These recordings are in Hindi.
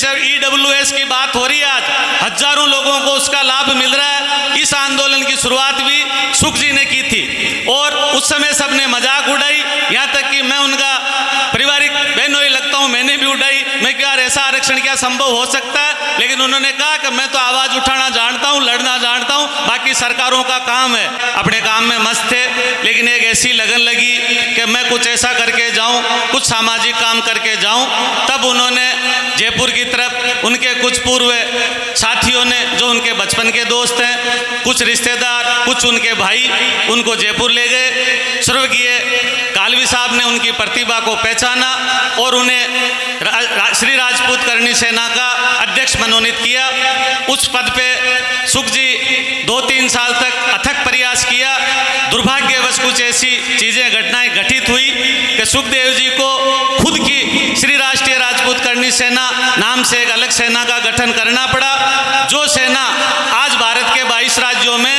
जिस EWS की बात हो रही है आज, हजारों लोगों को उसका लाभ मिल रहा है। इस आंदोलन की शुरुआत भी सुख जी ने की थी और उस समय सबने मजाक उड़ाई, यहाँ तक कि मैं उनका पारिवारिक बहनों ही लगता हूँ, मैंने भी उड़ाई। मैं क्या ऐसा आरक्षण क्या संभव हो सकता है, लेकिन उन्होंने कहा कि मैं तो आवाज उठाना जानता हूँ, लड़ना जानता हूँ, बाकी सरकारों का काम है। अपने काम में मस्त थे, लेकिन एक ऐसी लगन लगी कि मैं कुछ ऐसा करके जाऊं, कुछ सामाजिक काम करके जाऊं। तब उन्होंने जयपुर की तरफ उनके कुछ पूर्व साथियों ने, जो उनके बचपन के दोस्त हैं, कुछ रिश्तेदार, कुछ उनके भाई, उनको जयपुर ले गए। स्वर्गीय कालवी साहब ने उनकी प्रतिभा को पहचाना और उन्हें श्री राजपूत करणी सेना का अध्यक्ष मनोनीत किया। उस पद पे सुख जी 2-3 साल तक अथक प्रयास किया। दुर्भाग्यवश कुछ ऐसी चीजें, घटनाएं घटित हुई कि सुखदेव जी को खुद की श्री राष्ट्रीय राजपूत करणी सेना नाम से एक अलग सेना का गठन करना पड़ा। जो सेना आज भारत के 22 राज्यों में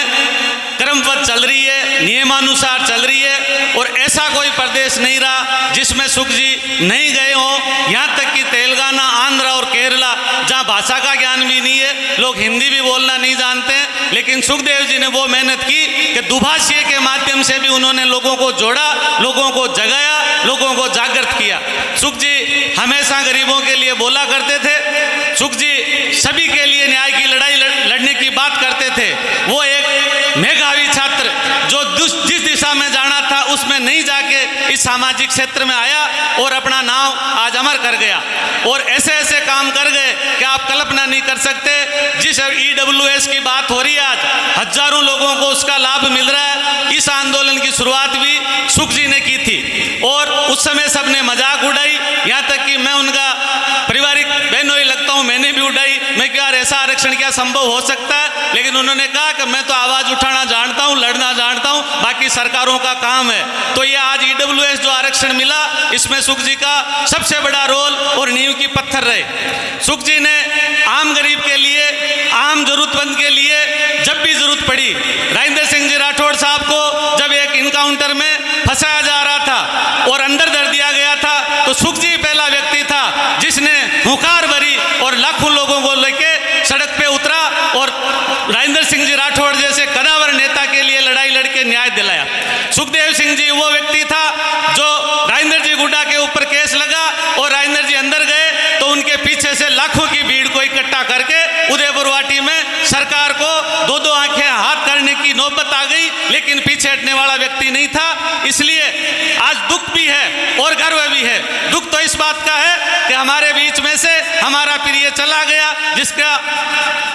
क्रमबद्ध चल रही है, नियमानुसार चल रही है, और ऐसा कोई प्रदेश नहीं रहा जिसमें सुख जी नहीं गए हों। यहाँ तक कि तेलंगाना, आंध्र और केरला, जहाँ भाषा का ज्ञान भी नहीं है, लोग हिंदी भी बोलना नहीं जानते हैं, लेकिन सुखदेव जी ने वो मेहनत की कि दुभाषी के माध्यम से भी उन्होंने लोगों को जोड़ा, लोगों को जगाया, लोगों को जागृत किया। सुख जी हमेशा गरीबों के लिए बोला करते थे। सुख जी सभी के लिए न्याय की लड़ाई लड़ने की बात करते थे। वो एक मेधावी छात्र जो जिस दिशा में जाना था उसमें नहीं जाके इस सामाजिक क्षेत्र में आया और अपना नाम आज अमर कर गया, और ऐसे ऐसे काम कर गए कि आप कल्पना नहीं कर सकते। जिस EWS की बात हो रही है आज, हजारों लोगों को उसका लाभ मिल रहा है। इस आंदोलन की शुरुआत भी सुख जी ने की थी और उस समय सबने मजाक उड़ाई, यहाँ तक कि मैं उनका पारिवारिक बहनों ही लगता हूँ, मैंने भी उड़ाई। मैं क्या ऐसा आरक्षण क्या संभव हो सकता है, लेकिन उन्होंने कहा कि मैं तो आवाज उठाना जानता हूँ, लड़ना जानता हूँ, बाकी सरकारों का काम है। तो ये आज EWS जो आरक्षण मिला, इसमें सुख जी का सबसे बड़ा रोल और नींव की पत्थर रहे। सुख जी ने आम गरीब के लिए, आम जरूरतमंद के लिए जब भी जरूरत पड़ी, राजेंद्र सिंह जी राठौड़ साहब को जब एक इनकाउंटर में फंसाया जा रहा था और अंदर धर दिया गया था, तो सुख जी पहला व्यक्ति था जिसने हुंकार भरी और लाखों लोगों को लेके सड़क पे उतरा और राजेंद्र सिंह जी राठौड़ जैसे कदावर नेता के लिए लड़ाई लड़के न्याय दिलाया। सुखदेव सिंह जी वो व्यक्ति था जो राजेंद्र जी गुड्डा के ऊपर केस लगा और राजेंद्र जी अंदर गए तो उनके पीछे से लाखों की भीड़ को इकट्ठा करके उदयपुर वाटी में सरकार को 2-2 आंखें हाथ करने की नौबत आ गई, लेकिन पीछे हटने वाला व्यक्ति नहीं था। इसलिए आज दुख भी है और गर्व भी है। दुख तो इस बात का है कि हमारे बीच में से हमारा प्रिय चला गया, जिसका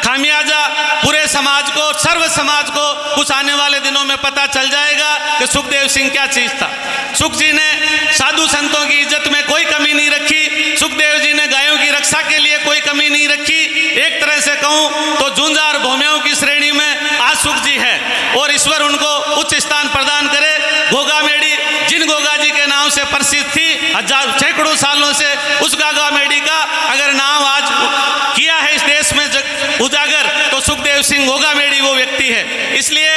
खामियाजा पूरे समाज को, सर्व समाज को कुछ आने वाले दिनों में पता चल जाएगा कि सुखदेव सिंह क्या चीज था। सुख जी ने साधु संतों की इज्जत में कोई कमी नहीं रखी। सुखदेव जी ने गायों की रक्षा के लिए कोई कमी नहीं रखी। एक तरह से कहूं तो झुंझार भूमियों की श्रेणी में आज सुख जी है और ईश्वर उनको उच्च स्थान प्रदान करे। गोगा मेडी जिन गोगा जी के नाम से प्रसिद्ध थी, सैकड़ों सालों से, उस गोगा मेडी का अगर नाम आज किया है इस देश में उजागर, तो सुखदेव सिंह गोगा मेडी वो व्यक्ति है। इसलिए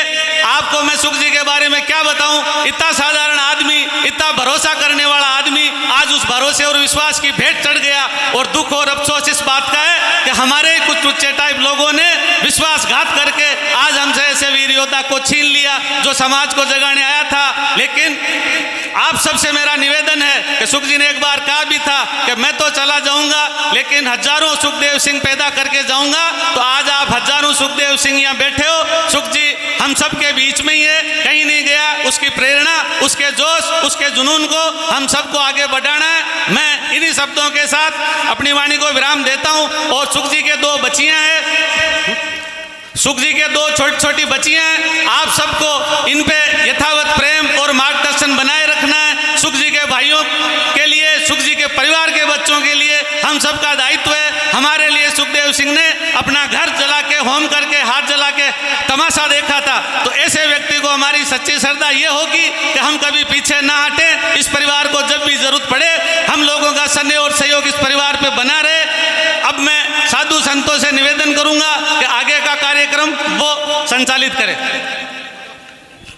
आपको मैं सुख जी के बारे में क्या बताऊं, इतना साधारण आदमी, इतना भरोसा करने वाला आदमी आज उस भरोसे और विश्वास की भेंट चढ़ गया। और दुख और अफसोस इस बात का है कि हमारे कुछ टुच्चे टाइप लोगों ने विश्वासघात करके आज हमसे ऐसे वीर योद्धा को छीन लिया जो समाज को जगाने आया था। लेकिन आप सबसे मेरा निवेदन है कि सुख जी ने एक बार कहा भी था कि मैं तो चला जाऊंगा लेकिन हजारों सुखदेव सिंह पैदा करके जाऊंगा। तो आज आप हजारों सुखदेव सिंह यहाँ बैठे हो। सुख जी हम सब के बीच में ही है, कहीं नहीं गया। उसकी प्रेरणा, उसके जोश, उसके जुनून को हम सबको आगे बढ़ाना है। मैं इन्हीं शब्दों के साथ अपनी वाणी को विराम देता हूँ। और सुख जी के 2 बच्चियां हैं, सुख जी के 2 छोटी छोटी बच्चियां हैं। आप सबको इन पे यथावत प्रेम और मार्गदर्शन बनाए रखना है। सुख जी के भाइयों के लिए, सुख जी के परिवार के बच्चों के लिए हम सबका दायित्व है। हमारे लिए सुखदेव सिंह ने अपना घर जला के, होम करके, हाथ जला के तमाशा देखा था। तो ऐसे व्यक्ति को हमारी सच्ची श्रद्धा ये होगी कि हम कभी पीछे ना हटें। इस परिवार को जब भी जरूरत पड़े हम लोगों का स्नेह और सहयोग इस परिवार पे बना रहे। अब मैं साधु संतों से निवेदन करूंगा कि आगे का कार्यक्रम वो संचालित करें।